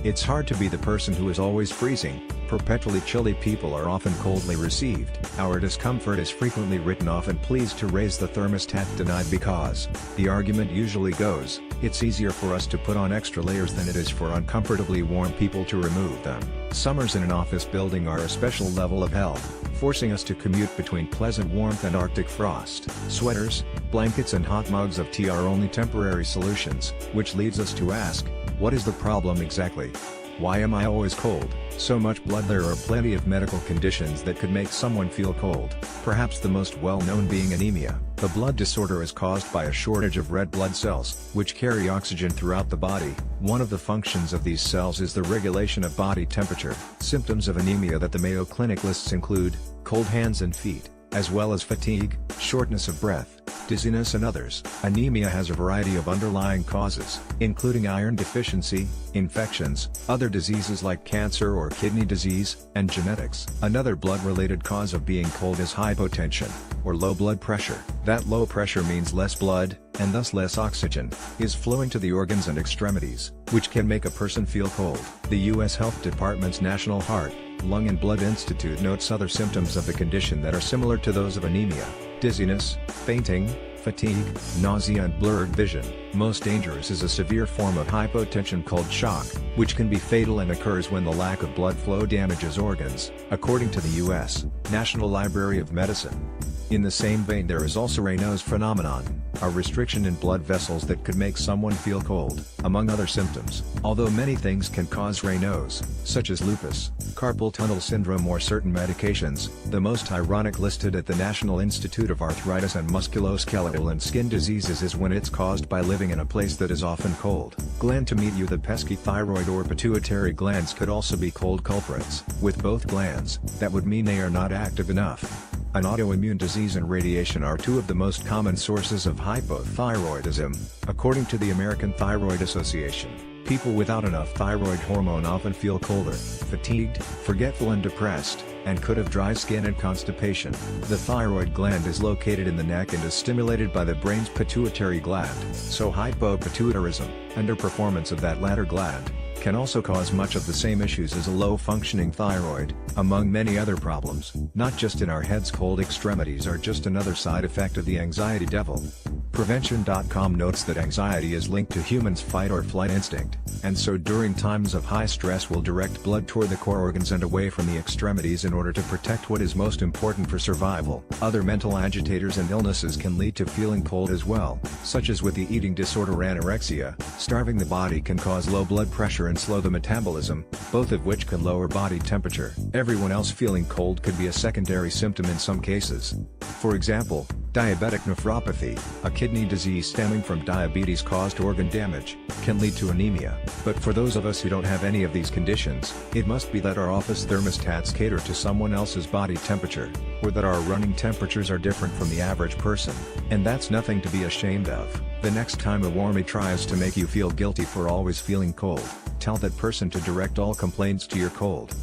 It's hard to be the person who is always freezing. Perpetually chilly people are often coldly received. Our discomfort is frequently written off and pleas to raise the thermostat denied because, the argument usually goes, it's easier for us to put on extra layers than it is for uncomfortably warm people to remove them. Summers in an office building are a special level of hell, forcing us to commute between pleasant warmth and Arctic frost. Sweaters, blankets and hot mugs of tea are only temporary solutions, which leads us to ask, what is the problem exactly? Why am I always cold? So much blood. There are plenty of medical conditions that could make someone feel cold, perhaps the most well-known being anemia. The blood disorder is caused by a shortage of red blood cells, which carry oxygen throughout the body. One of the functions of these cells is the regulation of body temperature. Symptoms of anemia that the Mayo Clinic lists include cold hands and feet, as well as fatigue, shortness of breath, dizziness and others. Anemia has a variety of underlying causes, including iron deficiency, infections, other diseases like cancer or kidney disease, and genetics. Another blood-related cause of being cold is hypotension, or low blood pressure. That low pressure means less blood, and thus less oxygen, is flowing to the organs and extremities, which can make a person feel cold. The U.S. Health Department's National Heart, Lung and Blood Institute notes other symptoms of the condition that are similar to those of anemia: dizziness, fainting, fatigue, nausea and blurred vision. Most dangerous is a severe form of hypotension called shock, which can be fatal and occurs when the lack of blood flow damages organs, according to the U.S. National Library of Medicine. In the same vein, there is also Raynaud's phenomenon, a restriction in blood vessels that could make someone feel cold, among other symptoms. Although many things can cause Raynaud's, such as lupus, carpal tunnel syndrome or certain medications, the most ironic listed at the National Institute of Arthritis and Musculoskeletal and Skin Diseases is when it's caused by living in a place that is often cold. Gland to meet you. The pesky thyroid or pituitary glands could also be cold culprits. With both glands, that would mean they are not active enough. An autoimmune disease and radiation are two of the most common sources of hypothyroidism, according to the American Thyroid Association. People without enough thyroid hormone often feel colder, fatigued, forgetful and depressed, and could have dry skin and constipation. The thyroid gland is located in the neck and is stimulated by the brain's pituitary gland, so hypopituitarism, underperformance of that latter gland, can also cause much of the same issues as a low-functioning thyroid, among many other problems. Not just in our heads, cold extremities are just another side effect of the anxiety devil. Prevention.com notes that anxiety is linked to humans' fight-or-flight instinct, and so during times of high stress will direct blood toward the core organs and away from the extremities in order to protect what is most important for survival. Other mental agitators and illnesses can lead to feeling cold as well, such as with the eating disorder anorexia. Starving the body can cause low blood pressure and slow the metabolism, both of which can lower body temperature. Everyone else feeling cold could be a secondary symptom in some cases. For example, diabetic nephropathy, a kidney disease stemming from diabetes-caused organ damage, can lead to anemia. But for those of us who don't have any of these conditions, it must be that our office thermostats cater to someone else's body temperature, or that our running temperatures are different from the average person. And that's nothing to be ashamed of. The next time a warmie tries to make you feel guilty for always feeling cold, tell that person to direct all complaints to your cold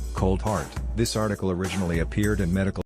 heart. This article originally appeared in Medical